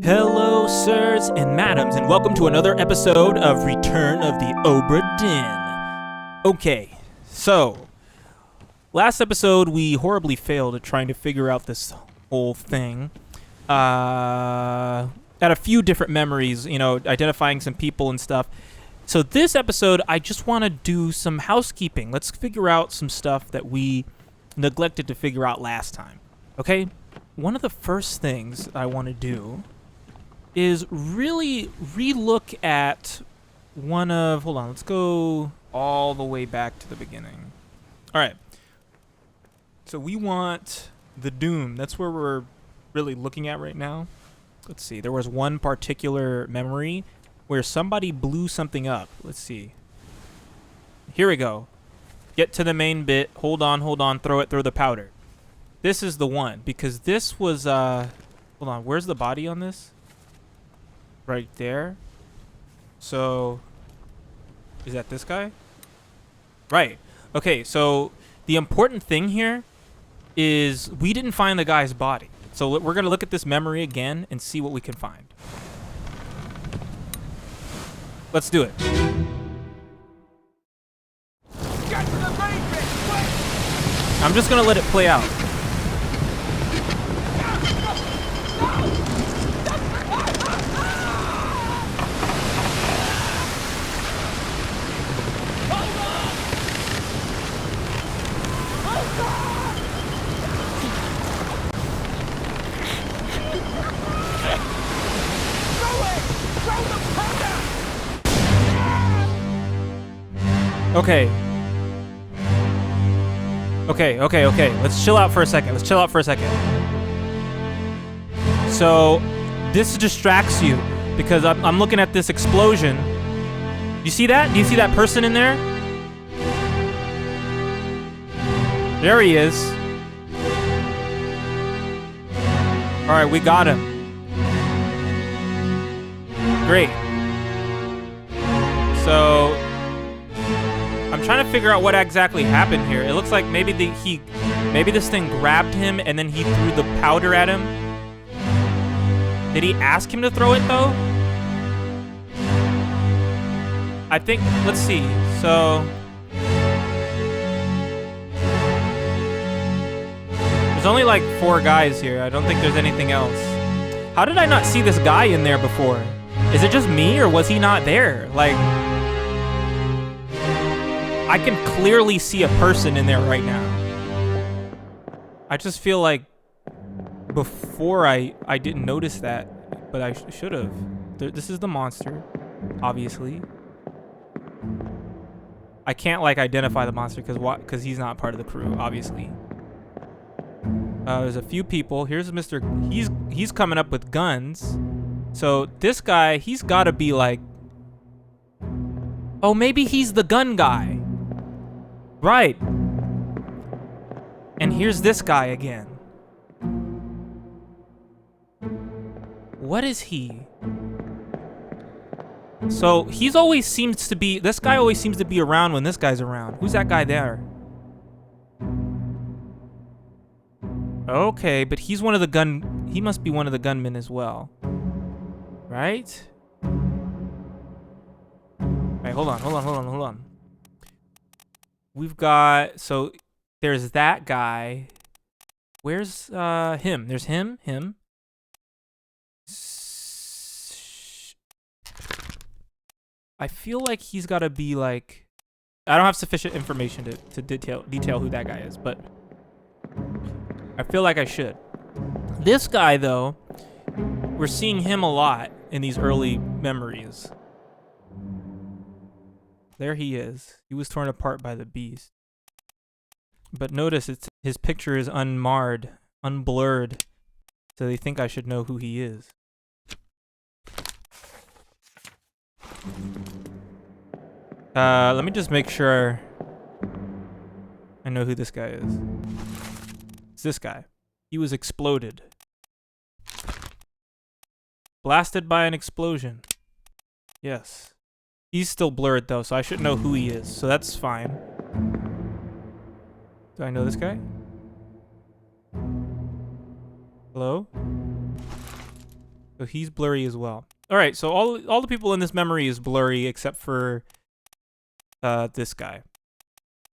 Hello, sirs and madams, and welcome to another episode of Return of the Obra Dinn. Okay, so last episode we horribly failed at trying to figure out this whole thing. At a few different memories, identifying some people and stuff. So this episode, I just want to do some housekeeping. Let's figure out some stuff that we neglected to figure out last time. Okay? One of the first things I want to do is really relook at hold on, let's go all the way back to the beginning. All right. So we want the doom. That's where we're really looking at right now. Let's see. There was one particular memory where somebody blew something up. Let's see. Here we go. Get to the main bit. Hold on. Throw the powder. This is the one because this was, hold on. Where's the body on this? Right there. So, is that this guy? Right. Okay, so the important thing here is we didn't find the guy's body. So we're going to look at this memory again and see what we can find. Let's do it. I'm just going to let it play out. Okay. Let's chill out for a second. So, this distracts you because I'm looking at this explosion. You see that? Do you see that person in there? There he is. All right, we got him. Great. So, I'm trying to figure out what exactly happened here. It looks like maybe this thing grabbed him and then he threw the powder at him. Did he ask him to throw it though? I think, let's see. So, there's only like 4 guys here. I don't think there's anything else. How did I not see this guy in there before? Is it just me or was he not there? Like, I can clearly see a person in there right now. I just feel like before I didn't notice that, but I should have. This is the monster, obviously. I can't like identify the monster because he's not part of the crew, obviously. There's a few people. Here's Mr. He's coming up with guns. So this guy, he's got to be like, oh, maybe he's the gun guy. Right. And here's this guy again. What is he? So this guy always seems to be around when this guy's around. Who's that guy there? Okay, but he must be one of the gunmen as well. Right? Alright, hold on. We've got, so there's that guy. Where's him? There's him. I feel like he's got to be like, I don't have sufficient information to detail who that guy is, but I feel like I should. This guy though, we're seeing him a lot in these early memories. There he is. He was torn apart by the beast. But notice his picture is unmarred, unblurred, so they think I should know who he is. Let me just make sure I know who this guy is. It's this guy. He was exploded. Blasted by an explosion. Yes. He's still blurred though, so I should know who he is, so that's fine. Do I know this guy? Hello? So he's blurry as well. All right, so all the people in this memory is blurry except for this guy.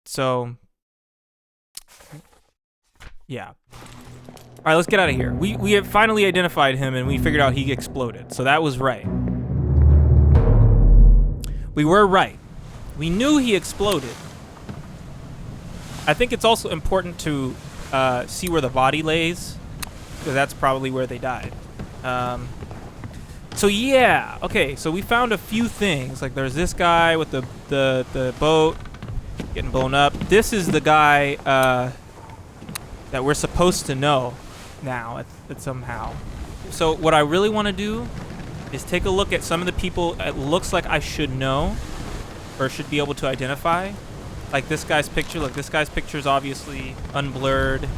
So yeah. All right, let's get out of here. We have finally identified him, and we figured out he exploded. So that was right. We were right. We knew he exploded. I think it's also important to see where the body lays, because that's probably where they died. So yeah, okay, so we found a few things. Like there's this guy with the boat getting blown up. This is the guy that we're supposed to know now at somehow. So what I really want to do is take a look at some of the people it looks like I should know or should be able to identify. Like this guy's picture. Look, this guy's picture is obviously unblurred.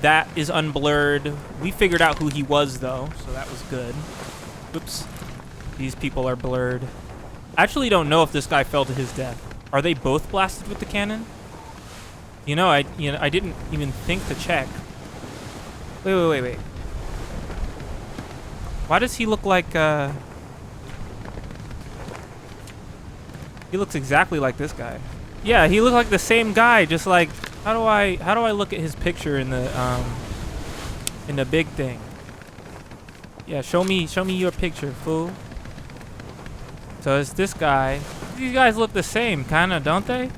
That is unblurred. We figured out who he was, though, so that was good. Oops. These people are blurred. I actually don't know if this guy fell to his death. Are they both blasted with the cannon? You know, I didn't even think to check. Wait. Why does he look like, he looks exactly like this guy. Yeah, he looked like the same guy, just like, how do I look at his picture in the big thing? Yeah, show me your picture, fool. So it's this guy. These guys look the same, kinda, don't they?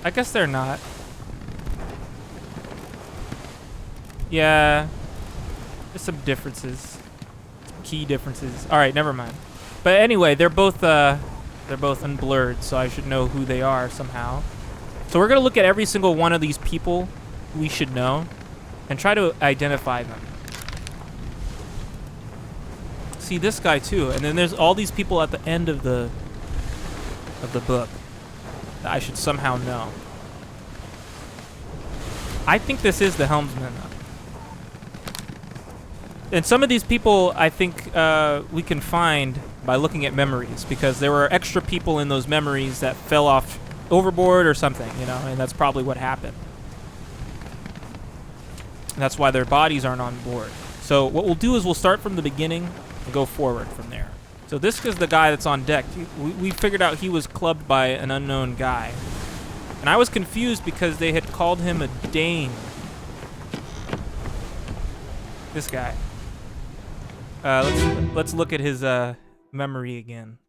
I guess they're not. Yeah, there's some differences, key differences. All right, never mind. But anyway, they're both unblurred, so I should know who they are somehow. So we're gonna look at every single one of these people we should know and try to identify them. See this guy too, and then there's all these people at the end of the book that I should somehow know. I think this is the helmsman. And some of these people I think we can find by looking at memories, because there were extra people in those memories that fell off overboard or something, you know, and that's probably what happened. And that's why their bodies aren't on board. So what we'll do is we'll start from the beginning and go forward from there. So this is the guy that's on deck. We figured out he was clubbed by an unknown guy. And I was confused because they had called him a Dane. This guy. Let's look at his memory again.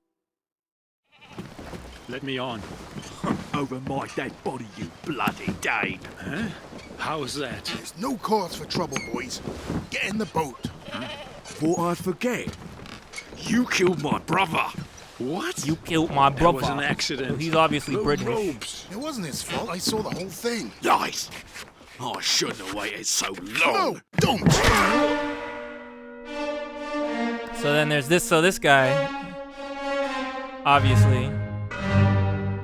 Let me on. Over my dead body, you bloody Dane. Huh? How's that? There's no cause for trouble, boys. Get in the boat. Thought I'd forget. You killed my brother. What? You killed my brother. That was an accident. So he's obviously The British. robes. It wasn't his fault. I saw the whole thing. Nice. I shouldn't have waited so long. No, don't. So then there's this. So this guy, obviously.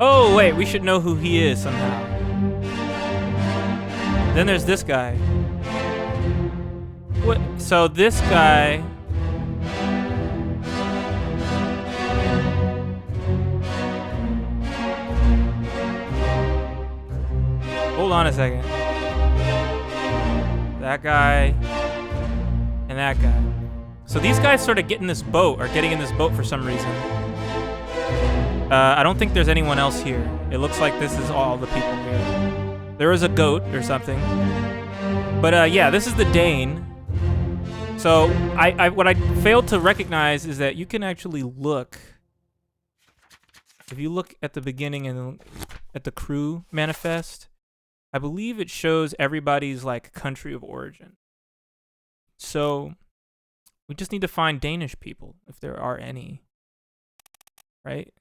Oh wait, we should know who he is somehow. Then there's this guy. What? So this guy. Hold on a second. That guy and that guy. So these guys sort of get in this boat, or getting in this boat for some reason. I don't think there's anyone else here. It looks like this is all the people here. There is a goat or something. But yeah, this is the Dane. So what I failed to recognize is that you can actually look. If you look at the beginning and at the crew manifest, I believe it shows everybody's like country of origin. So we just need to find Danish people, if there are any. Right?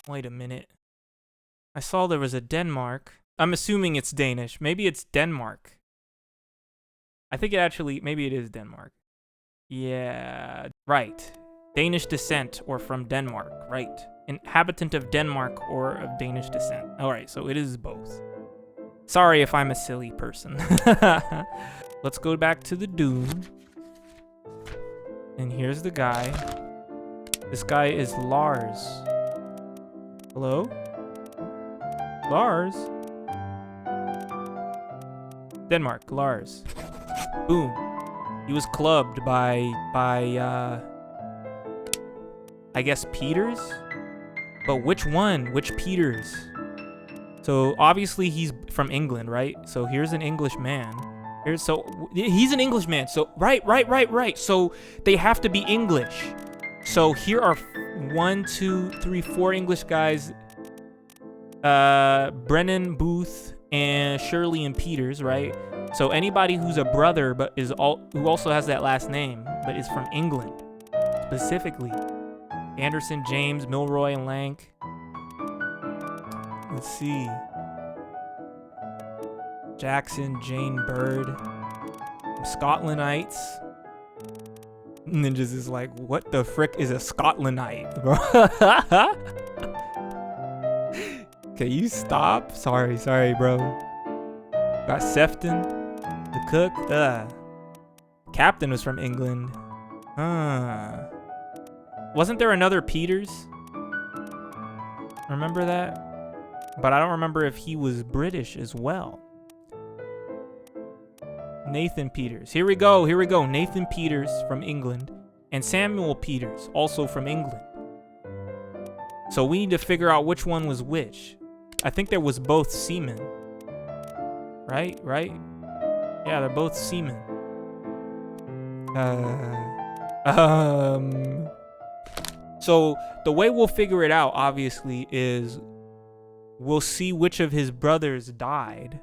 Wait a minute. I saw there was a Denmark. I'm assuming it's Danish. Maybe it's Denmark. I think maybe it is Denmark. Yeah, right. Danish descent or from Denmark, right. Inhabitant of Denmark or of Danish descent. All right, so it is both. Sorry if I'm a silly person. Let's go back to the dune. And here's the guy. This guy is Lars. Hello? Lars? Denmark, Lars. Boom. He was clubbed by I guess Peters? But which one? Which Peters? So obviously he's from England, right? So here's an English man. He's an English man. So right. So they have to be English. So here are 1, 2, 3, 4 English guys. Brennan, Booth, and Shirley and Peters, right? So anybody who's a brother but who also has that last name but is from England specifically. Anderson, James, Milroy, and Lank. Let's see. Jackson, Jane Bird. Scotlandites. Ninjas is like, what the frick is a Scotlandite, bro? Can you stop? Sorry, bro. Got Sefton, the cook. Captain was from England. Wasn't there another Peters? Remember that? But I don't remember if he was British as well. Nathan Peters. Here we go. Nathan Peters from England. And Samuel Peters, also from England. So we need to figure out which one was which. I think there was both seamen. Right? Yeah, they're both seamen. So the way we'll figure it out, obviously, is we'll see which of his brothers died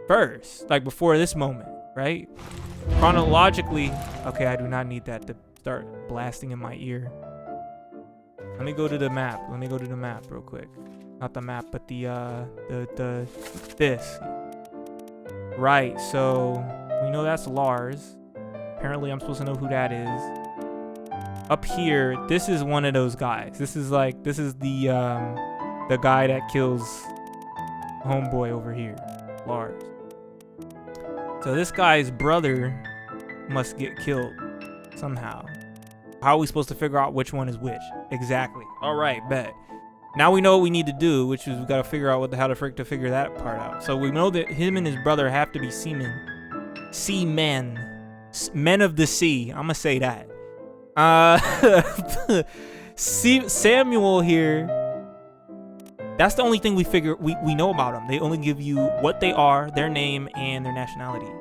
first, like before this moment, right? Chronologically, okay, I do not need that to start blasting in my ear. Let me go to the map. Real quick. Not the map, but this. Right, so we know that's Lars. Apparently I'm supposed to know who that is. Up here, this is one of those guys. This is the guy that kills homeboy over here, Lars. So this guy's brother must get killed somehow. How are we supposed to figure out which one is which? Exactly. All right, bet. Now we know what we need to do, which is we got to figure out how the frick to figure that part out. So we know that him and his brother have to be seamen. Men of the sea. I'm gonna say that. Samuel here, that's the only thing we know about them. They only give you what they are, their name, and their nationality.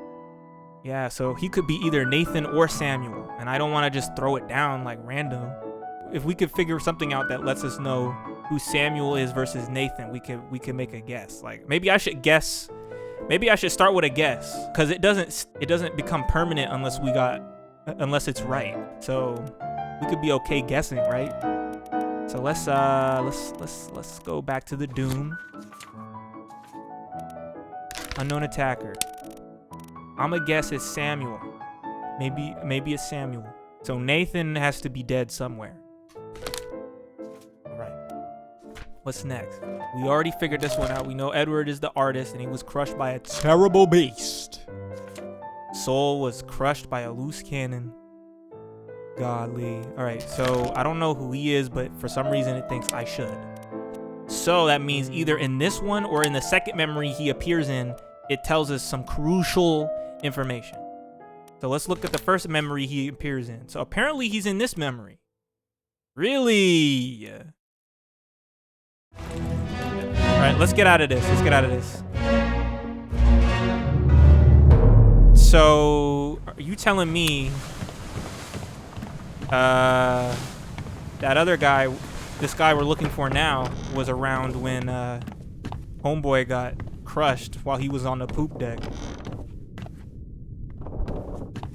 Yeah, so he could be either Nathan or Samuel, and I don't want to just throw it down like random. If we could figure something out that lets us know who Samuel is versus Nathan, we can make a guess. Like maybe I should start with a guess, because it doesn't become permanent unless it's right. So we could be okay guessing, right? So let's go back to the Doom. Unknown attacker. I'ma guess it's Samuel. Maybe it's Samuel. So Nathan has to be dead somewhere. All right. What's next? We already figured this one out. We know Edward is the artist, and he was crushed by a terrible beast. Soul was crushed by a loose cannon. Godly. All right, so I don't know who he is, but for some reason it thinks I should. So that means either in this one or in the second memory he appears in, it tells us some crucial information. So let's look at the first memory he appears in. So apparently he's in this memory. Really? All right, let's get out of this. So are you telling me that other guy, this guy we're looking for now, was around when homeboy got crushed while he was on the poop deck?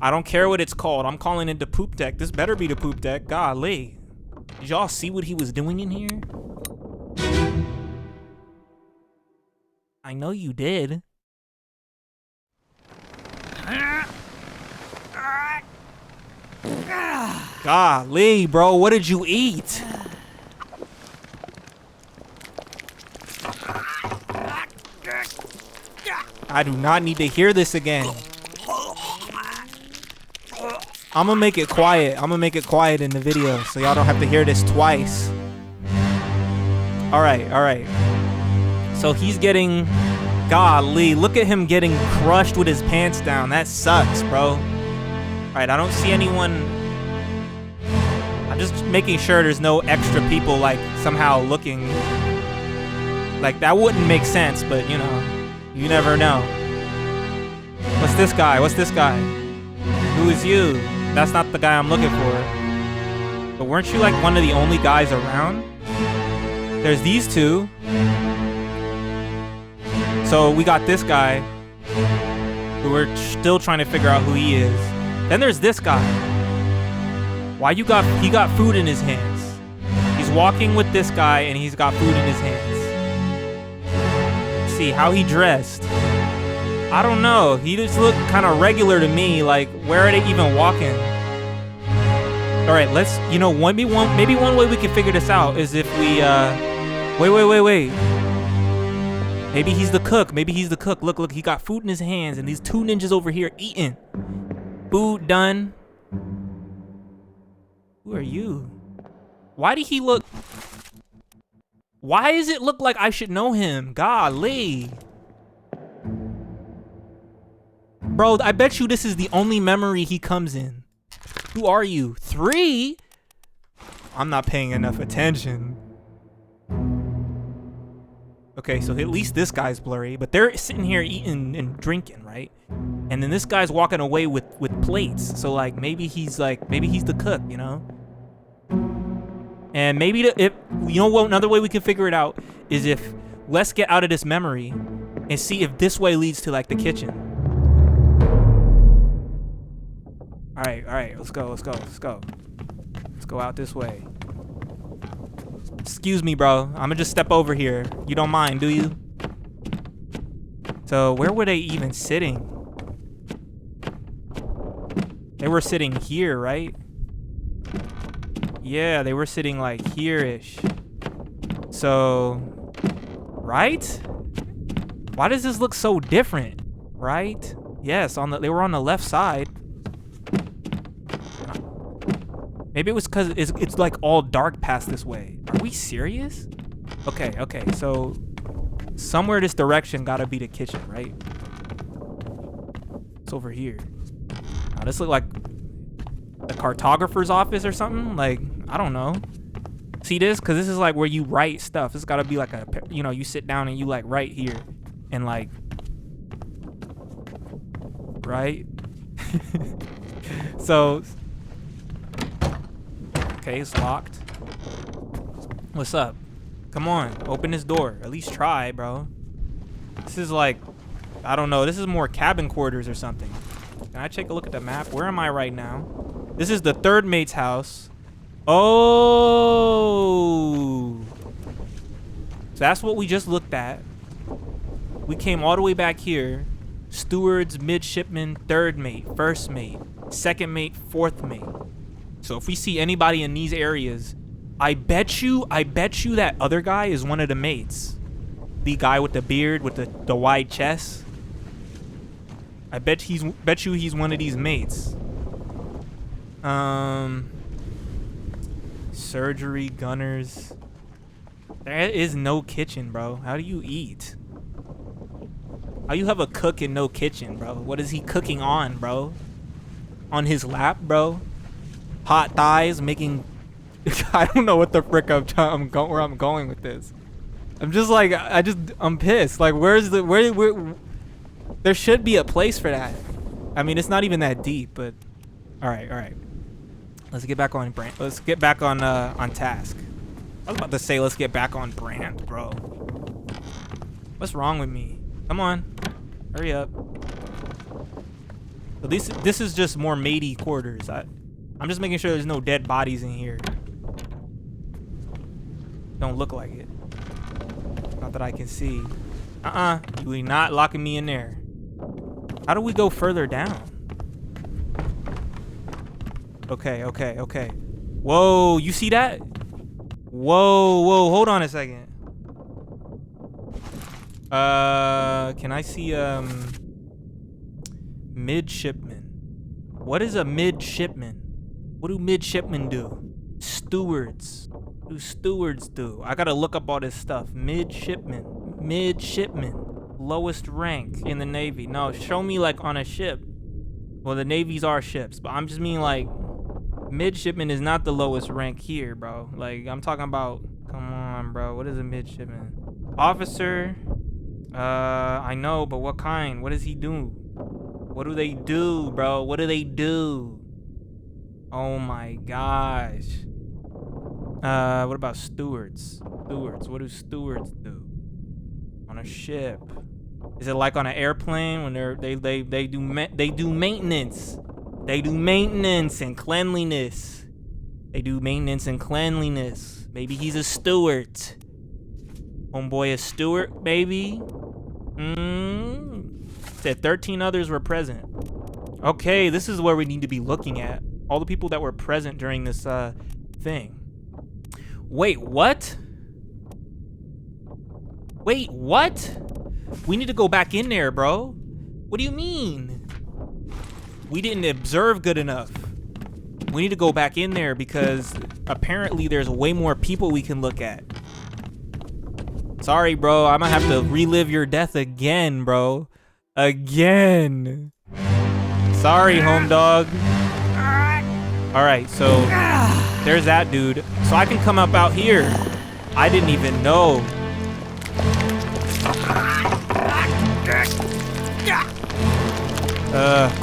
I don't care what it's called. I'm calling it the poop deck. This better be the poop deck. Golly. Did y'all see what he was doing in here? I know you did. Golly, bro, what did you eat? I do not need to hear this again. I'm gonna make it quiet. In the video so y'all don't have to hear this twice. All right. So he's getting Golly, look at him getting crushed with his pants down. That sucks, bro. All right, I don't see anyone. I'm just making sure there's no extra people like somehow looking. Like that wouldn't make sense, but you know, you never know. What's this guy? What's this guy? Who is you? That's not the guy I'm looking for. But weren't you like one of the only guys around? There's these two. So we got this guy who we're still trying to figure out who he is. Then there's this guy. He got food in his hands. He's walking with this guy and he's got food in his hands. See how he dressed. I don't know. He just looked kind of regular to me. Like, where are they even walking? All right, let's, you know, maybe one way we can figure this out is if we, wait. Maybe he's the cook. Maybe he's the cook. Look, he got food in his hands and these two ninjas over here eating. Food done. Who are you? Why does it look like I should know him? Golly. Bro, I bet you this is the only memory he comes in. Who are you? 3? I'm not paying enough attention. Okay, so at least this guy's blurry, but they're sitting here eating and drinking, right? And then this guy's walking away with plates. So like maybe he's the cook, you know? And maybe if you know what, another way we can figure it out is if let's get out of this memory and see if this way leads to like the kitchen. All right, let's go. Let's go out this way. Excuse me, bro. I'm gonna just step over here. You don't mind, do you? So where were they even sitting? They were sitting here, right? Yeah, they were sitting like here-ish. So, right? Why does this look so different? Right? Yes, they were on the left side. Maybe it was because it's like all dark past this way. Are we serious? Okay, so somewhere this direction gotta be the kitchen, right? It's over here. Now this look like the cartographer's office or something? Like, I don't know. See this? Because this is like where you write stuff. It's gotta be like a, you know, you sit down and you like write here and like, right? So, okay, it's locked. What's up? Come on, open this door. At least try, bro. This is like, I don't know. This is more cabin quarters or something. Can I take a look at the map? Where am I right now? This is the third mate's house. Oh. So that's what we just looked at. We came all the way back here. Stewards, midshipman, third mate, first mate, second mate, fourth mate. So if we see anybody in these areas, I bet you that other guy is one of the mates. The guy with the beard with the wide chest. I bet you he's one of these mates. Surgery, gunners. There is no kitchen, bro. How do you eat? How you have a cook and no kitchen, bro? What is he cooking on, bro? On his lap, bro? Hot thighs, making. I don't know what the frick where I'm going with this. I'm just like, I'm pissed. Like, where? There should be a place for that. I mean, it's not even that deep, but all right. Let's get back on brand. Let's get back on task. I was about to say let's get back on brand, bro. What's wrong with me? Come on, hurry up. So this is just more matey quarters. I'm just making sure there's no dead bodies in here. Don't look like it. Not that I can see. You are not locking me in there. How do we go further down? Okay. Whoa, you see that? Whoa, hold on a second. Can I see, midshipman? What is a midshipman? What do midshipmen do? Stewards. What do stewards do? I gotta look up all this stuff. Midshipman. Lowest rank in the Navy. No, show me like on a ship. Well, the Navies are ships, but I'm just meaning like midshipman is not the lowest rank here, bro. Like I'm talking about, come on, bro. What is a midshipman? Officer. I know, but what kind? What does he do? What do they do, bro? What do they do? Oh my gosh. What about stewards? Stewards. What do stewards do on a ship? Is it like on an airplane when they do maintenance? They do maintenance and cleanliness. They do maintenance and cleanliness. Maybe he's a steward. Homeboy a steward, maybe? Said 13 others were present. Okay, this is where we need to be looking at. All the people that were present during this thing. Wait, what? Wait, what? We need to go back in there, bro. What do you mean? We didn't observe good enough. We need to go back in there because apparently there's way more people we can look at. Sorry, bro. I'm gonna have to relive your death again, bro. Again. Sorry, home dog. Alright, so there's that dude. So I can come up out here. I didn't even know.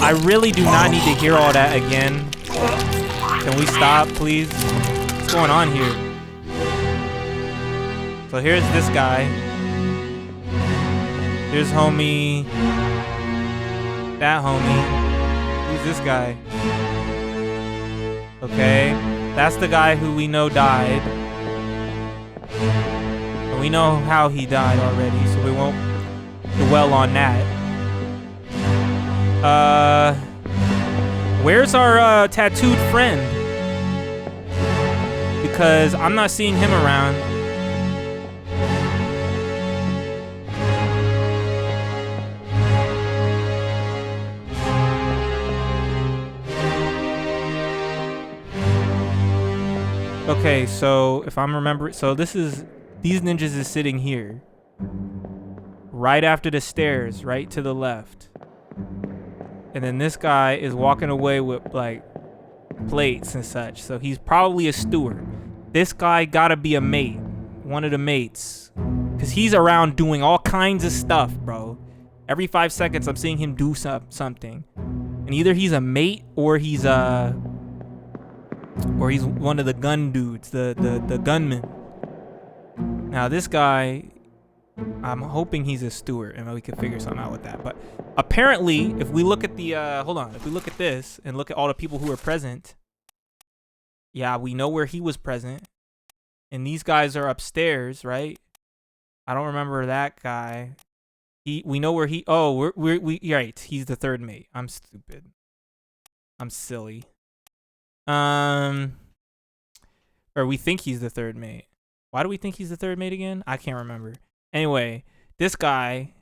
I really do not need to hear all that again. Can we stop, please? What's going on here? So here's this guy. Here's homie. That homie. Who's this guy? Okay. That's the guy who we know died. And we know how he died already, so we won't dwell on that. Where's our tattooed friend? Because I'm not seeing him around. Okay, so if I'm remembering, so these ninjas is sitting here. Right after the stairs, right to the left. And then this guy is walking away with like plates and such. So he's probably a steward. This guy gotta be a mate. One of the mates. Cause he's around doing all kinds of stuff, bro. Every 5 seconds I'm seeing him do something. And either he's a mate or he's one of the gun dudes, the gunman. Now this guy, I'm hoping he's a steward and we can figure something out with that. But apparently, if we look at the, if we look at this and look at all the people who were present, yeah, we know where he was present. And these guys are upstairs, right? I don't remember that guy. We know where he, oh, we right, he's the third mate. I'm stupid. I'm silly. Or we think he's the third mate. Why do we think he's the third mate again? I can't remember. Anyway, this guy,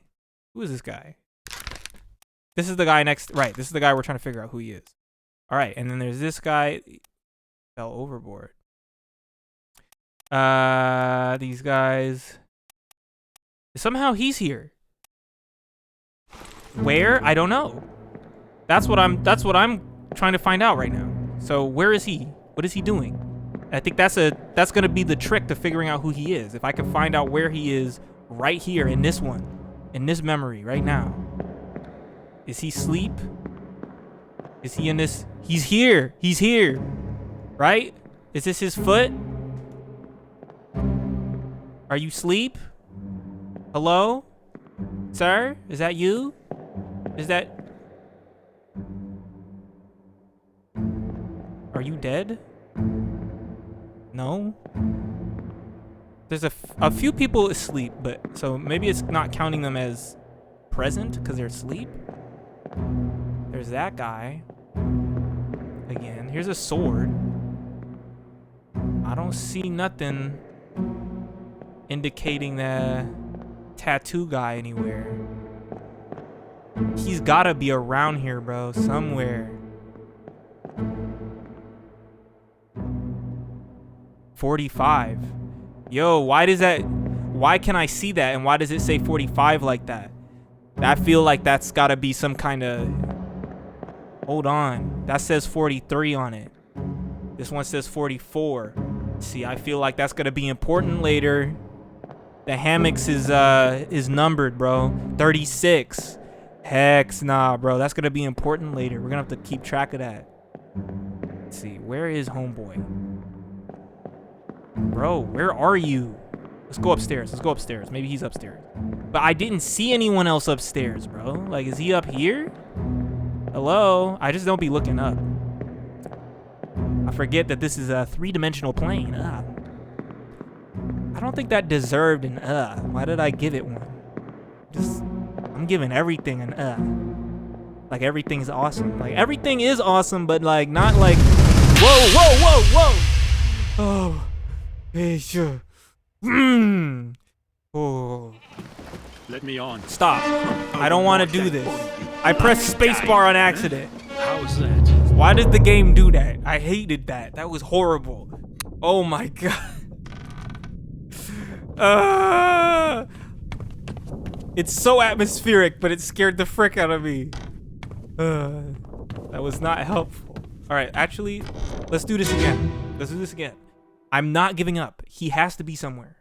who is this guy? This is the guy next, right, this is the guy we're trying to figure out who he is. All right, and then there's this guy, fell overboard. These guys, somehow he's here. Where? I don't know. That's what I'm trying to find out right now. So where is he? What is he doing? I think that's gonna be the trick to figuring out who he is. If I can find out where he is right here in this one, in this memory right now. Is he asleep? Is he in this? He's here. He's here. Right? Is this his foot? Are you asleep? Hello? Sir? Is that you? Is that... Are you dead? No? There's a few people asleep, but so maybe it's not counting them as present because they're asleep. There's that guy. Again, here's a sword. I don't see nothing indicating the tattoo guy anywhere. He's gotta be around here, bro, somewhere. 45. Yo, why can I see that and why does it say 45 like that? I feel like that's gotta be some kind of... Hold on. That says 43 on it. This one says 44. See, I feel like that's gonna be important later. The hammocks is numbered, bro. 36. Heck nah, bro. That's gonna be important later. We're gonna have to keep track of that. Let's see. Where is homeboy? Bro, where are you? Let's go upstairs. Let's go upstairs. Maybe he's upstairs. But I didn't see anyone else upstairs, bro. Like, is he up here? Hello? I just don't be looking up. I forget that this is a three-dimensional plane. I don't think that deserved an Why did I give it one? I'm giving everything an Like, everything's awesome. Like, everything is awesome, but, like, not like... Whoa, whoa, whoa, whoa! Oh. Hey, sure. Oh. Let me on. Stop. I don't want to do this. I pressed spacebar on accident. How's that? Why did the game do that? I hated that. That was horrible. Oh my god. It's so atmospheric, but it scared the frick out of me. That was not helpful. All right, actually, let's do this again. Let's do this again. I'm not giving up. He has to be somewhere.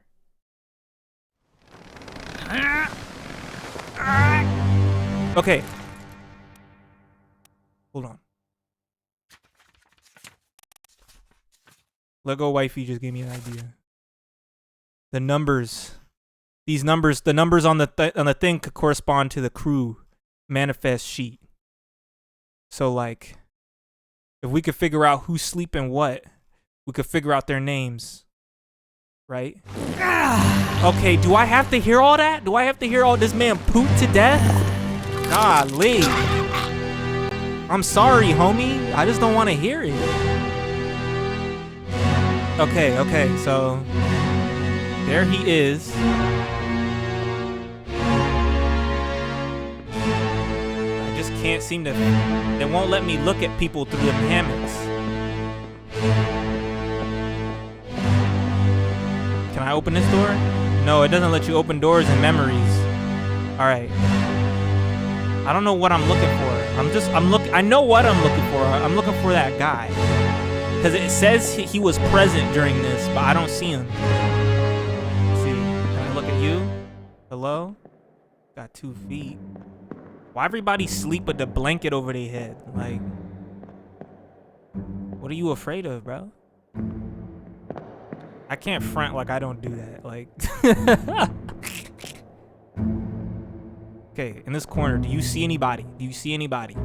Okay. Hold on. Lego wifey just gave me an idea. The numbers. These numbers, the numbers on the thing could correspond to the crew manifest sheet. So like, if we could figure out who's sleeping what, we could figure out their names. Right? Okay, do I have to hear all that? Do I have to hear all this man poop to death? Golly. I'm sorry, homie. I just don't want to hear it. Okay, so there he is. I just can't seem to... They won't let me look at people through the hammocks. Can I open this door? No, it doesn't let you open doors in memories. All right. I don't know what I'm looking for. I know what I'm looking for. I'm looking for that guy. Because it says he was present during this, but I don't see him. Let's see, can I look at you? Hello? Got 2 feet. Why everybody sleep with the blanket over their head? Like, what are you afraid of, bro? I can't front like I don't do that. Like, okay, in this corner, do you see anybody? Do you see anybody?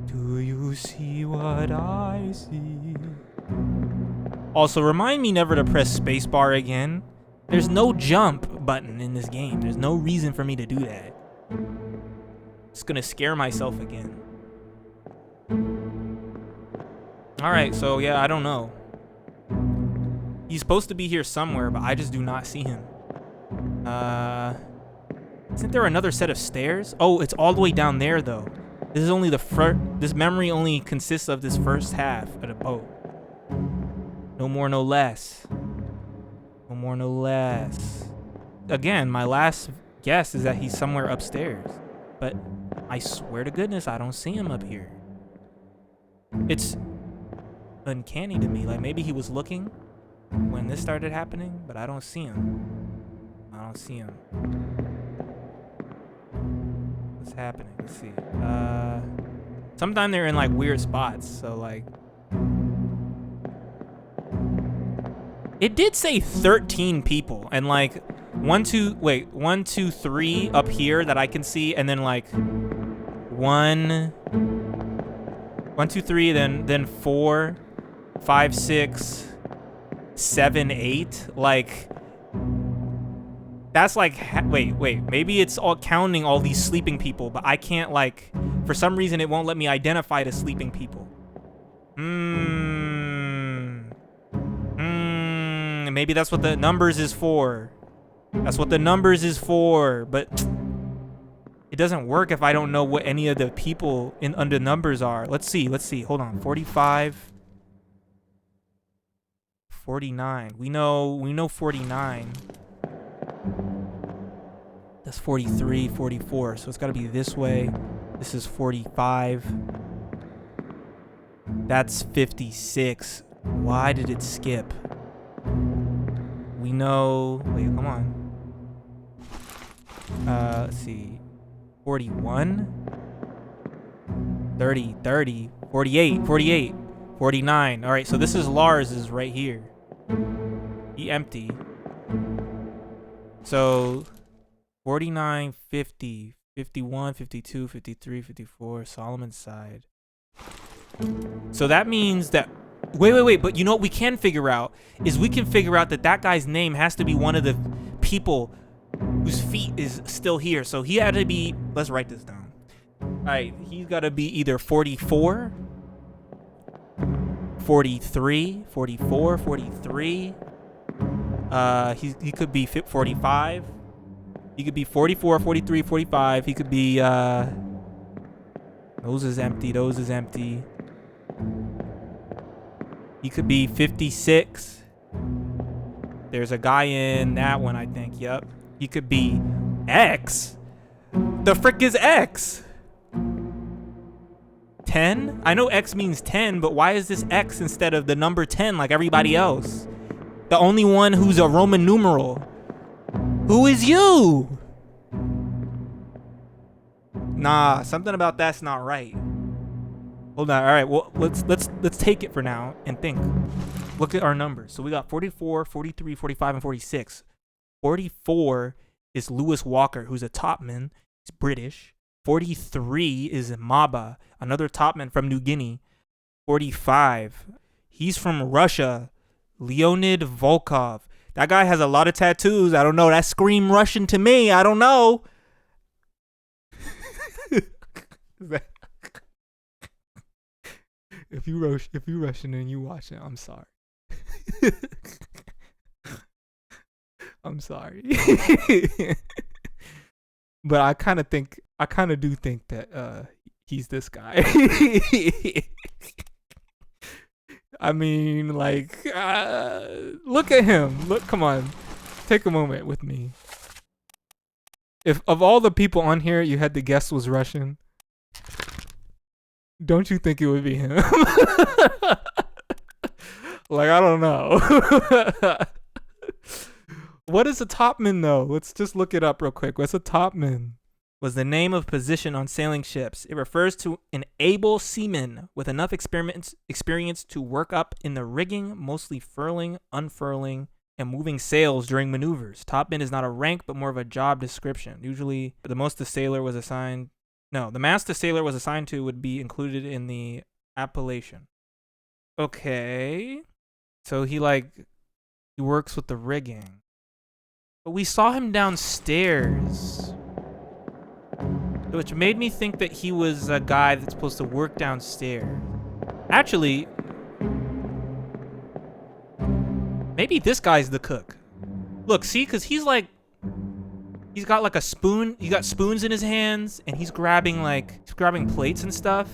Do you see what I see? Also, remind me never to press spacebar again. There's no jump button in this game. There's no reason for me to do that. Just gonna scare myself again. All right, so yeah, I don't know. He's supposed to be here somewhere, but I just do not see him. Isn't there another set of stairs? Oh, it's all the way down there though. This is only the first. This memory only consists of this first half of the boat. No more, no less. No more, no less. Again, my last guess is that he's somewhere upstairs, but I swear to goodness, I don't see him up here. It's uncanny to me. Like maybe he was looking when this started happening, but I don't see him. I don't see him. What's happening? Let's see. Sometimes they're in like weird spots, so like it did say 13 people and like 1, 2, 3 up here that I can see, and then like 1, 2, 3, then 4, 5, 6, 7, 8. Like that's like wait, maybe it's all counting all these sleeping people, but I can't, like, for some reason it won't let me identify the sleeping people. Maybe that's what the numbers is for. That's what the numbers is for, but it doesn't work if I don't know what any of the people under numbers are. Let's see. Hold on. 45, 49. We know 49. The That's 43, 44. So it's got to be this way. This is 45. That's 56. Why did it skip? We know... Wait, come on. Let's see. 41? 30, 30, 48, 48, 49. All right, so this is Lars's right here. He empty. So 49, 50, 51, 52, 53, 54, Solomon's side. So that means that, wait, but you know what we can figure out is we can figure out that that guy's name has to be one of the people whose feet is still here. So he had to be, let's write this down. All right, he's got to be either 44, 43, 44, 43. He could be 45. He could be 44, 43, 45. He could be, those is empty, those is empty. He could be 56. There's a guy in that one, I think. Yep. He could be X. The frick is X? 10? I know X means 10, but why is this X instead of the number 10 like everybody else? The only one who's a Roman numeral. Who is you? Nah, something about that's not right. Hold on. All right. Well, let's take it for now and think. Look at our numbers. So we got 44, 43, 45, and 46. 44 is Lewis Walker, who's a topman. He's British. 43 is Maba, another topman from New Guinea. 45, he's from Russia. Leonid Volkov. That guy has a lot of tattoos. I don't know. That scream Russian to me. I don't know. If you Russian and you watching, I'm sorry. I'm sorry. But I kind of do think that he's this guy. I mean, like, look at him. Look, come on. Take a moment with me. If of all the people on here you had to guess was Russian, don't you think it would be him? Like, I don't know. What is a topman, though? Let's just look it up real quick. What's a topman? Was the name of position on sailing ships. It refers to an able seaman with enough experience to work up in the rigging, mostly furling, unfurling, and moving sails during maneuvers. Topman is not a rank, but more of a job description. Usually, the mast a sailor was assigned to would be included in the appellation. Okay. So he works with the rigging. But we saw him downstairs, which made me think that he was a guy that's supposed to work downstairs. Actually, maybe this guy's the cook. Look, see, because he's got like a spoon. He got spoons in his hands, and he's grabbing plates and stuff.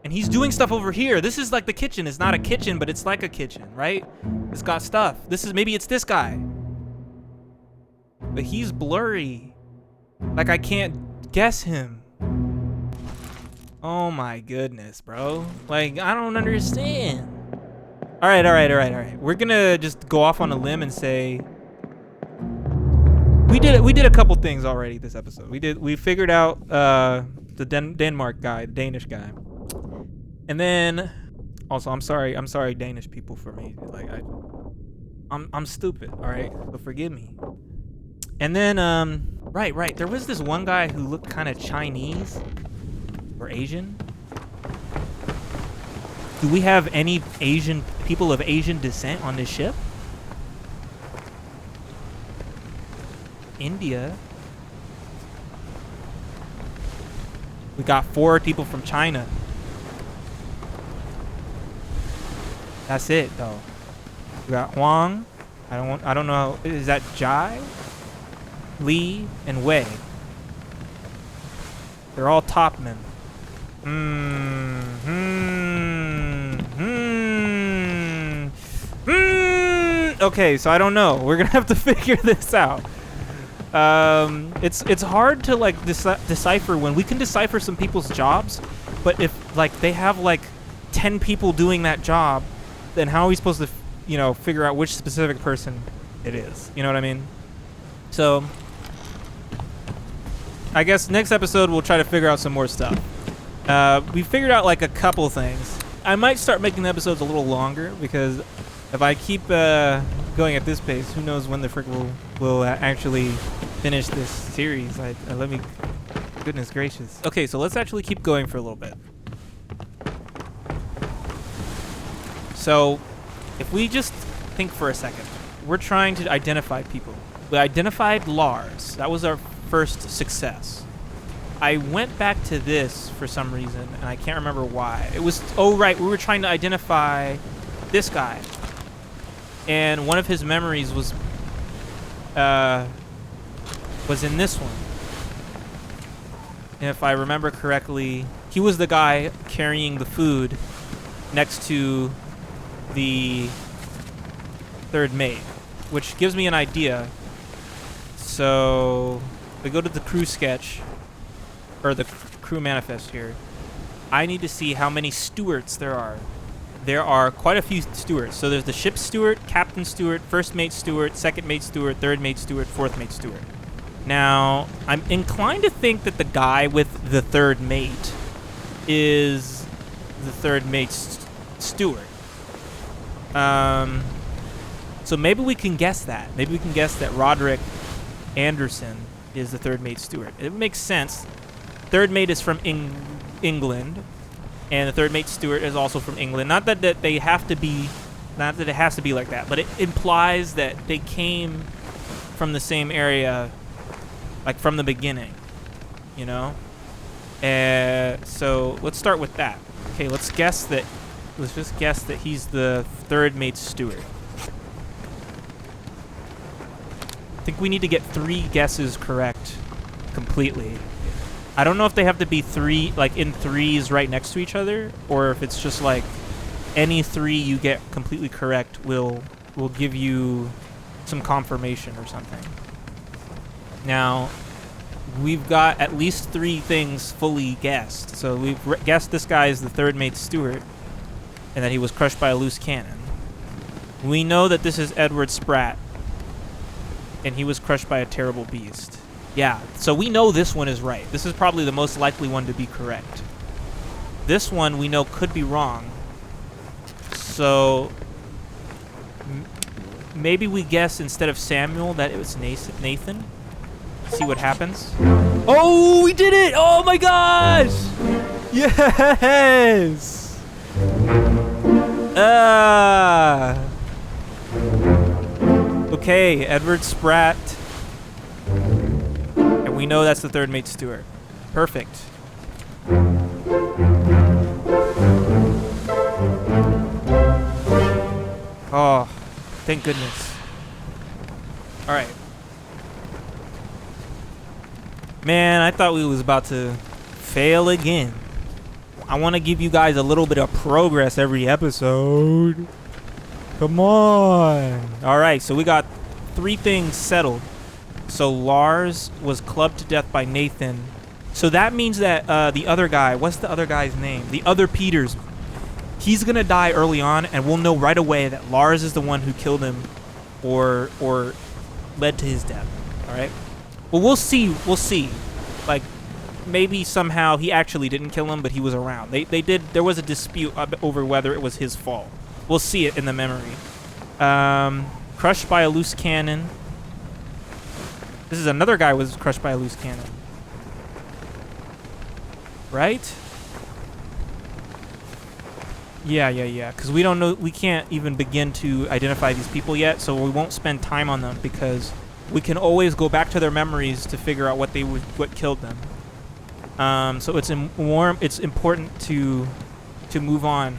And he's doing stuff over here. This is like the kitchen. It's not a kitchen, but it's like a kitchen, right? It's got stuff. Maybe it's this guy. But he's blurry. Like, I can't guess him. Oh my goodness, bro. Like, I don't understand. All right. We're gonna just go off on a limb and say we did a couple things already this episode. We figured out the Denmark guy, the Danish guy. And then also I'm sorry Danish people for me. Like, I'm stupid, all right? So forgive me. And then right, there was this one guy who looked kind of Chinese or Asian. Do we have any Asian people of Asian descent on this ship? India. We got 4 people from China. That's it, though. We got Huang. I don't know. Is that Jai, Lee, and Wei? They're all topmen. Okay, so I don't know. We're gonna have to figure this out. It's hard to like decipher when we can decipher some people's jobs, but if like they have like 10 people doing that job, then how are we supposed to figure out which specific person it is? You know what I mean? So I guess next episode we'll try to figure out some more stuff. We figured out like a couple things. I might start making the episodes a little longer because if I keep going at this pace, who knows when the frick will actually finish this series. Let me, goodness gracious. Okay, so let's actually keep going for a little bit. So if we just think for a second, we're trying to identify people. We identified Lars. That was our first success. I went back to this for some reason, and I can't remember why. It was, oh right, we were trying to identify this guy. And one of his memories was in this one. And if I remember correctly, he was the guy carrying the food next to the third mate, which gives me an idea. So we go to the crew sketch, or the crew manifest here. I need to see how many stewards there are. There are quite a few stewards. So there's the ship's steward, captain steward, first mate steward, second mate steward, third mate steward, fourth mate steward. Now, I'm inclined to think that the guy with the third mate is the third mate's steward. So maybe we can guess that. Maybe we can guess that Roderick Anderson is the third mate steward. It makes sense. Third mate is from England, and the third mate steward is also from England. Not that they have to be, not that it has to be like that, but it implies that they came from the same area, like from the beginning, you know? So let's start with that. Okay, let's just guess that he's the third mate steward. I think we need to get 3 guesses correct completely. I don't know if they have to be 3, like in 3s right next to each other, or if it's just like any 3 you get completely correct will give you some confirmation or something. Now, we've got at least 3 things fully guessed. So we've guessed this guy is the third mate steward, and that he was crushed by a loose cannon. We know that this is Edward Spratt, and he was crushed by a terrible beast. Yeah, so we know this one is right. This is probably the most likely one to be correct. This one we know could be wrong. So maybe we guess instead of Samuel that it was Nathan. See what happens. Oh, we did it! Oh my gosh! Yes! Okay, Edward Spratt. And we know that's the third mate steward. Perfect. Oh, thank goodness. Alright. Man, I thought we was about to fail again. I want to give you guys a little bit of progress every episode. Come on. Alright, so we got 3 things settled. So Lars was clubbed to death by Nathan. So that means that the other guy, what's the other guy's name? The other Peters. He's going to die early on, and we'll know right away that Lars is the one who killed him or led to his death. Alright? Well, we'll see. We'll see. Like, maybe somehow he actually didn't kill him, but he was around. There was a dispute over whether it was his fault. We'll see it in the memory. Crushed by a loose cannon. This is another guy was crushed by a loose cannon. Right? Yeah. Because we don't know, we can't even begin to identify these people yet, so we won't spend time on them because we can always go back to their memories to figure out what killed them. So it's important to move on.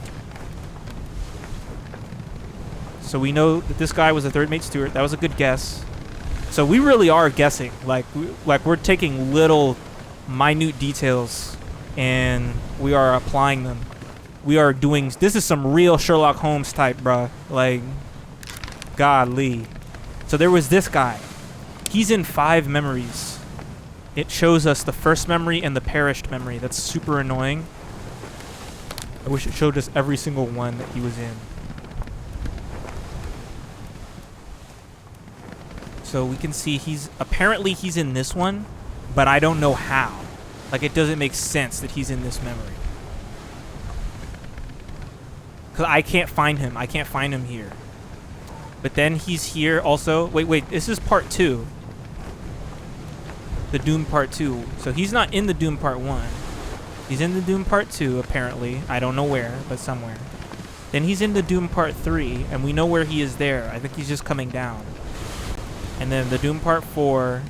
So we know that this guy was a third mate steward. That was a good guess. So we really are guessing. Like we're taking little minute details and we are applying them. We are doing, this is some real Sherlock Holmes type, bruh. Like, godly. So there was this guy. He's in 5 memories. It shows us the first memory and the perished memory. That's super annoying. I wish it showed us every single one that he was in. So we can see apparently he's in this one, but I don't know how. Like, it doesn't make sense that he's in this memory. Because I can't find him. I can't find him here. But then he's here also. Wait, this is part 2. The Doom part 2. So he's not in the Doom part 1. He's in the Doom part 2, apparently. I don't know where, but somewhere. Then he's in the Doom part 3, and we know where he is there. I think he's just coming down. And then the Doom part 4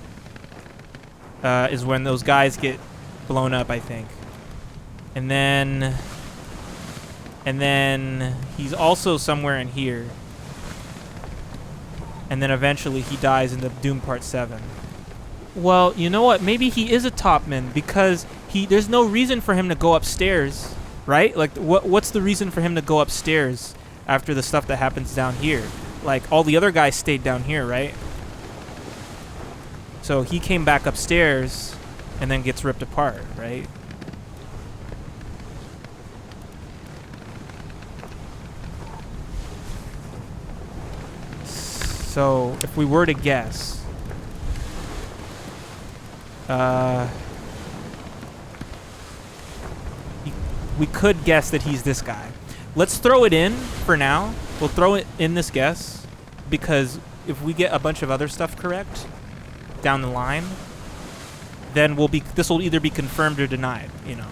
is when those guys get blown up, I think. And then he's also somewhere in here. And then eventually he dies in the Doom part 7. Well, you know what? Maybe he is a topman because there's no reason for him to go upstairs, right? Like, what's the reason for him to go upstairs after the stuff that happens down here? Like, all the other guys stayed down here, right? So he came back upstairs and then gets ripped apart, right? So if we were to guess, we could guess that he's this guy. Let's throw it in for now. We'll throw it in this guess because if we get a bunch of other stuff correct down the line, then this will either be confirmed or denied, you know.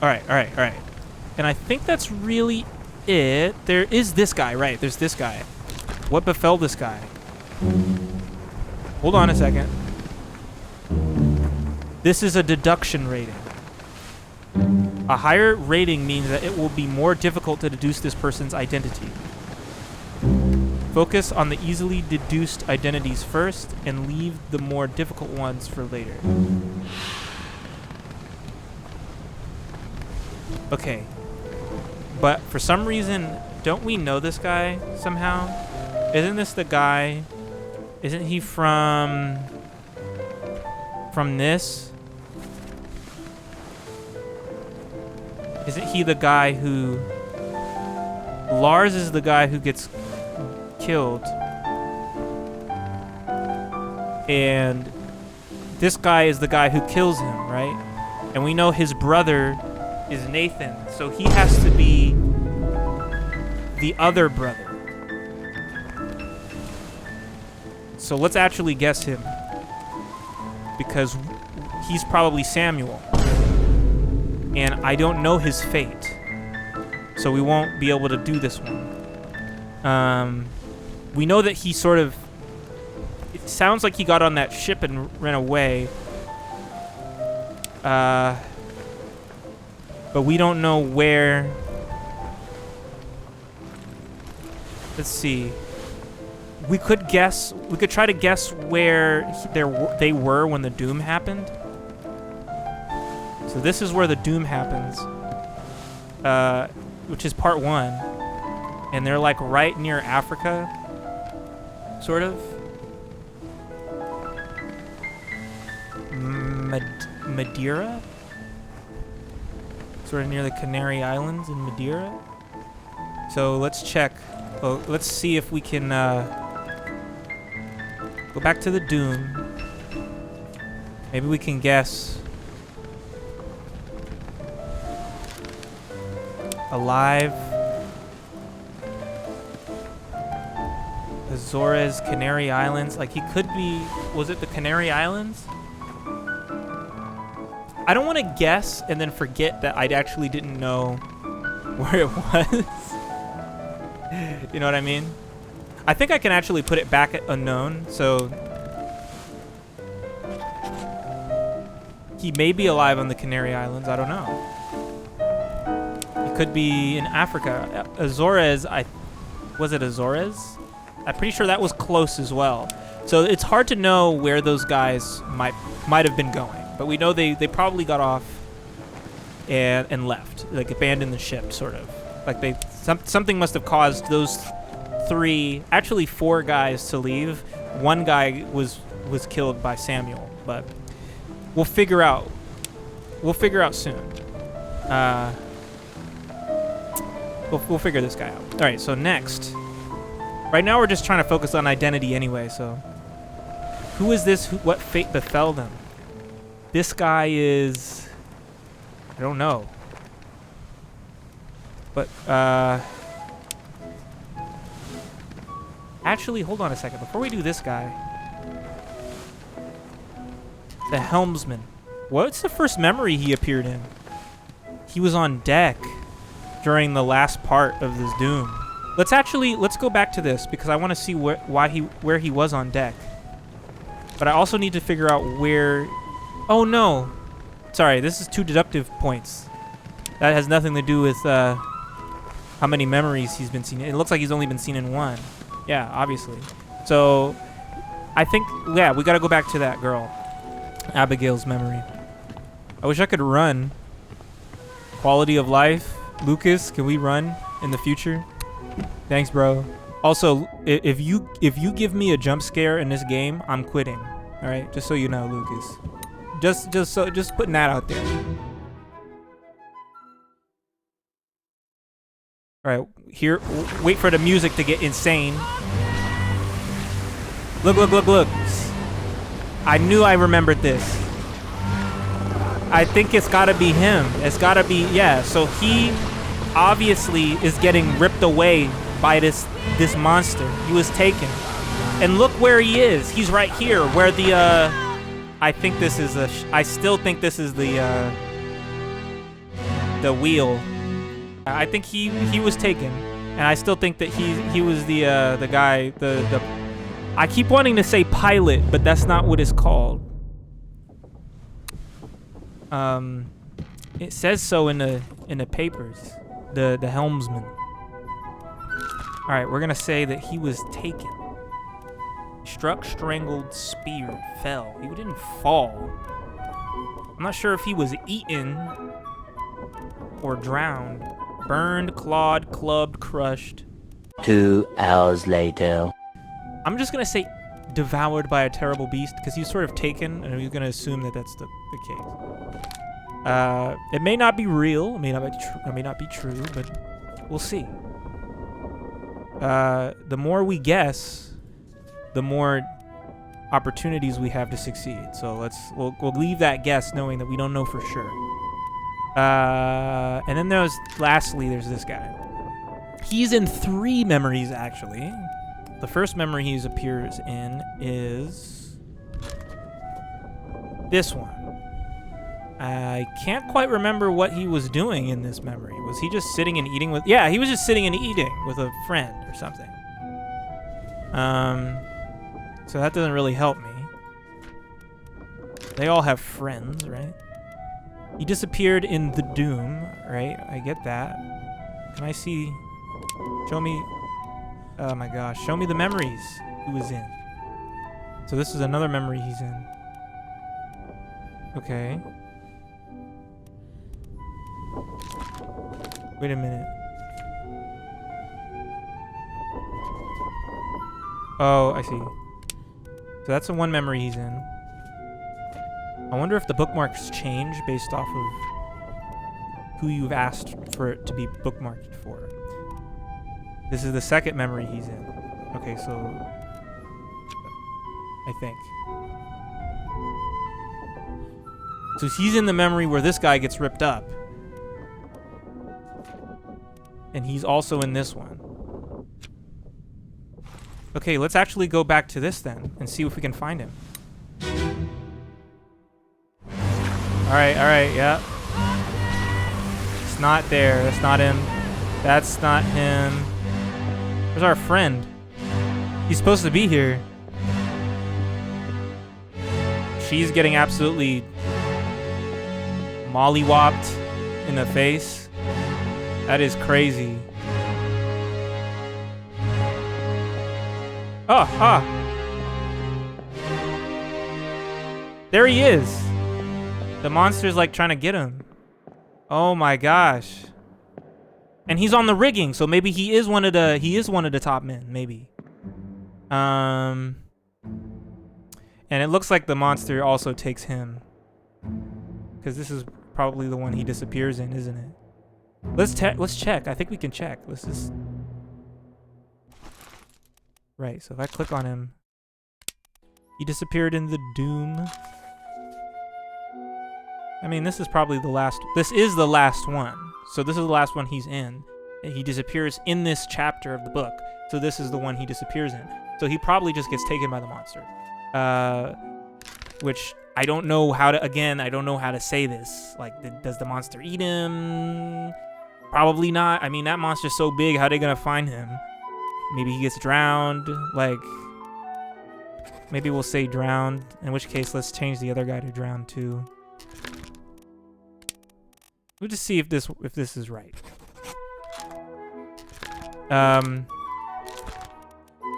All right. And I think that's really it. There is this guy, right? There's this guy. What befell this guy? Hold on a second. This is a deduction rating. A higher rating means that it will be more difficult to deduce this person's identity. Focus on the easily deduced identities first and leave the more difficult ones for later. Okay. But for some reason, don't we know this guy somehow? Isn't this the guy? Isn't he from this? Isn't he the guy who... Lars is the guy who gets killed. And this guy is the guy who kills him, right? And we know his brother is Nathan, so he has to be the other brother. So let's actually guess him, because he's probably Samuel. And I don't know his fate, so we won't be able to do this one. We know that he sort of... It sounds like he got on that ship and ran away. But we don't know where... Let's see. We could guess... We could try to guess where they were when the Doom happened. So this is where the Doom happens, which is part 1, and they're like right near Africa, sort of. Madeira? Sort of near the Canary Islands in Madeira. So let's check. Well, let's see if we can go back to the Doom. Maybe we can guess. Alive. Azores, Canary Islands. Like, he could be... Was it the Canary Islands? I don't want to guess and then forget that I actually didn't know where it was. You know what I mean? I think I can actually put it back at unknown, so... He may be alive on the Canary Islands. I don't know. Could be in Africa. Azores, was it Azores? I'm pretty sure that was close as well. So it's hard to know where those guys might have been going. But we know they probably got off and left, like abandoned the ship, sort of. Like something must have caused those 4 guys to leave, one guy was killed by Samuel, but we'll figure out. We'll figure out soon. We'll figure this guy out. All right. So next, right now we're just trying to focus on identity anyway. So, who is this? What fate befell them? This guy is. I don't know. But actually, hold on a second. Before we do this guy, the helmsman. What's the first memory he appeared in? He was on deck during the last part of this doom. Let's go back to this because I want to see where he was on deck. But I also need to figure out where. Oh no, sorry. This is 2 deductive points. That has nothing to do with how many memories he's been seen. It looks like he's only been seen in 1. Yeah, obviously. So I think we got to go back to that girl, Abigail's memory. I wish I could run. Quality of life. Lucas, can we run in the future? Thanks, bro. Also, if you give me a jump scare in this game, I'm quitting. All right, just so you know, Lucas. Just putting that out there. All right, here. Wait for the music to get insane. Look! I knew I remembered this. I think it's gotta be him. It's gotta be, yeah. So he obviously is getting ripped away by this monster. He was taken. And look where he is. He's right here where the, I still think this is the wheel. I think he was taken. And I still think that he was the guy, I keep wanting to say pilot, but that's not what it's called. It says so in the papers. The helmsman. All right, we're gonna say that he was taken. Struck, strangled, speared, fell. He didn't fall. I'm not sure if he was eaten or drowned. Burned, clawed, clubbed, crushed. 2 hours later. I'm just gonna say devoured by a terrible beast because he's sort of taken, and we're gonna assume that that's the case. It may not be real, it may not be true, but we'll see. The more we guess, the more opportunities we have to succeed. So we'll leave that guess knowing that we don't know for sure. And then lastly, there's this guy. He's in 3 memories actually. The first memory he appears in is this one. I can't quite remember what he was doing in this memory. Was he just sitting and eating with... Yeah, he was just sitting and eating with a friend or something. So that doesn't really help me. They all have friends, right? He disappeared in the Doom, right? I get that. Can I see... Show me... Oh my gosh. Show me the memories he was in. So this is another memory he's in. Okay. Wait a minute. Oh, I see. So that's the one memory he's in. I wonder if the bookmarks change based off of who you've asked for it to be bookmarked for. This is the second memory he's in. Okay, so I think. So he's in the memory where this guy gets ripped up. And he's also in this one. Okay, let's actually go back to this then and see if we can find him. Alright, yeah. It's not there. That's not him. That's not him. Where's our friend? He's supposed to be here. She's getting absolutely mollywopped in the face. That is crazy. There he is. The monster's like trying to get him. Oh my gosh. And he's on the rigging, so maybe he is one of the top men, maybe. And it looks like the monster also takes him. Because this is probably the one he disappears in, isn't it? Let's check. I think we can check. Let's just... Right, so if I click on him... He disappeared in the Doom. I mean, this is probably the last... This is the last one. So this is the last one he's in. And he disappears in this chapter of the book. So this is the one he disappears in. So he probably just gets taken by the monster. Which I don't know how to... Again, I don't know how to say this. Like, does the monster eat him? Probably not. I mean, that monster's so big. How are they going to find him? Maybe he gets drowned. Like... Maybe we'll say drowned, in which case let's change the other guy to drowned too. We'll just see if this is right.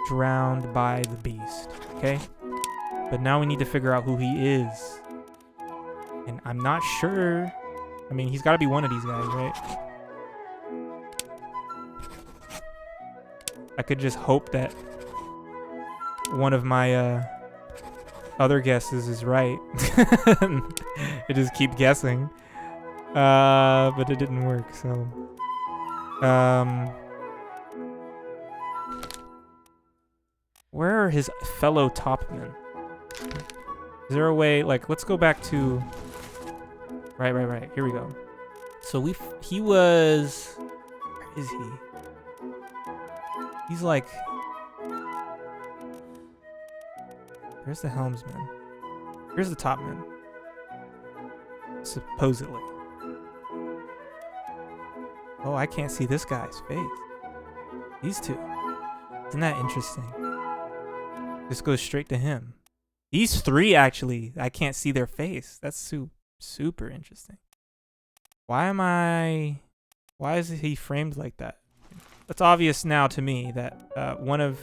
Drowned by the beast, okay? But now we need to figure out who he is. And I'm not sure. I mean, he's got to be one of these guys, right? I could just hope that one of my other guesses is right. I just keep guessing. But it didn't work, so... Where are his fellow topmen? Is there a way, like, let's go back to... Right. Here we go. So he was... Where is he? He's like... Where's the helmsman? Here's the topman. Supposedly. Oh, I can't see this guy's face. These two. Isn't that interesting? This goes straight to him. These three, actually, I can't see their face. That's super interesting. Why is he framed like that? It's obvious now to me that one of...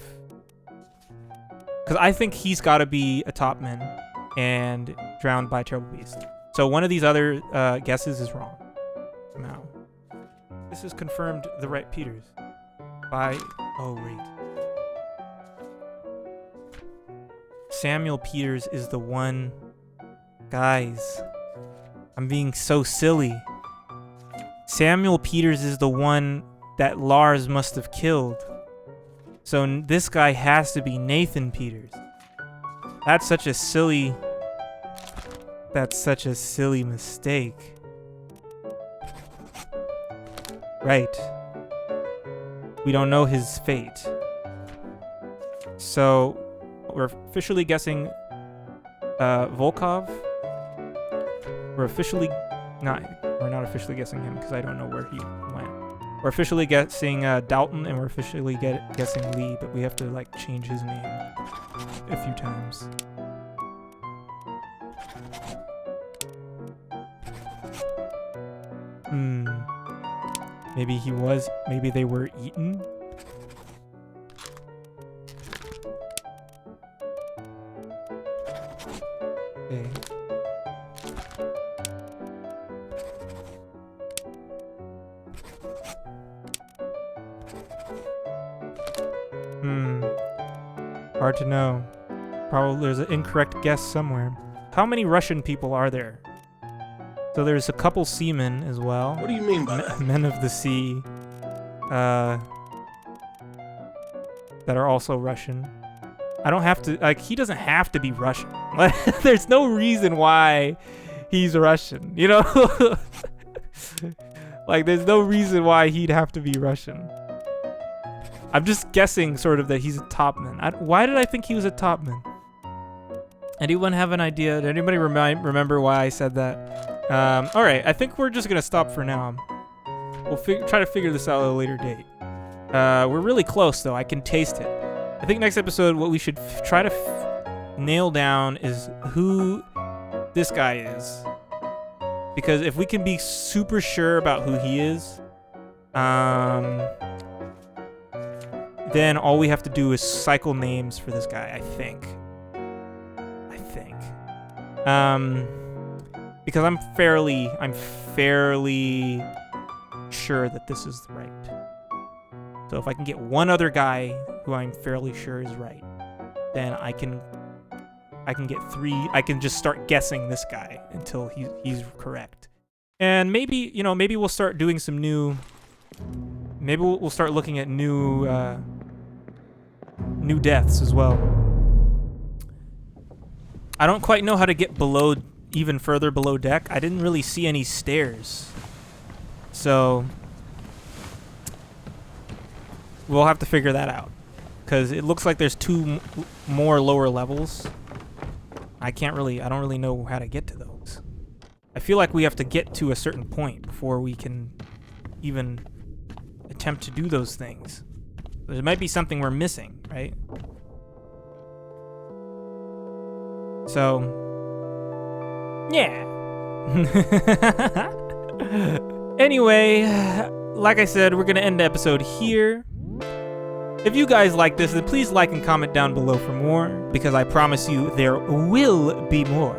Because I think he's got to be a topman and drowned by Terrible Beast. So one of these other guesses is wrong. Somehow. This is confirmed the right Peters. By... Oh, wait. Samuel Peters is the one... Guys. I'm being so silly. Samuel Peters is the one that Lars must have killed. So this guy has to be Nathan Peters. That's such a silly mistake. Right. We don't know his fate. So we're officially guessing Volkov. We're not officially guessing him because I don't know where he went. We're officially guessing Dalton, and we're officially guessing Lee, but we have to like change his name a few times. Maybe they were eaten? Okay. Hard to know. Probably there's an incorrect guess somewhere. How many Russian people are there? So there's a couple seamen as well. What do you mean by that? Men of the sea. That are also Russian. I don't have to... Like, he doesn't have to be Russian. There's no reason why he's Russian, you know? Like, there's no reason why he'd have to be Russian. I'm just guessing, sort of, that he's a topman. Why did I think he was a topman? Anyone have an idea? Did anybody remember why I said that? All right, I think we're just gonna stop for now. We'll try to figure this out at a later date. We're really close, though. I can taste it. I think next episode, what we should try to nail down is who this guy is. Because if we can be super sure about who he is, then all we have to do is cycle names for this guy, I think. Because I'm fairly sure that this is right. So if I can get one other guy who I'm fairly sure is right, then I can I can get 3. I can just start guessing this guy until he's correct. And maybe, maybe we'll start doing some new... Maybe we'll start looking at new deaths as well. I don't quite know how to get below, even further below deck. I didn't really see any stairs. So we'll have to figure that out. Because it looks like there's 2 more lower levels. I don't really know how to get to those. I feel like we have to get to a certain point before we can even attempt to do those things. There might be something we're missing, right? So, yeah. Anyway, like I said, we're going to end the episode here. If you guys like this, then please like and comment down below for more, because I promise you there will be more.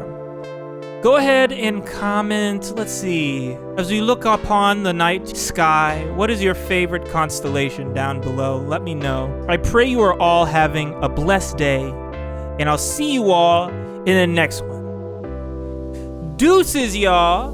Go ahead and comment, let's see, as we look upon the night sky, what is your favorite constellation down below? Let me know. I pray you are all having a blessed day, and I'll see you all in the next one. Deuces, y'all!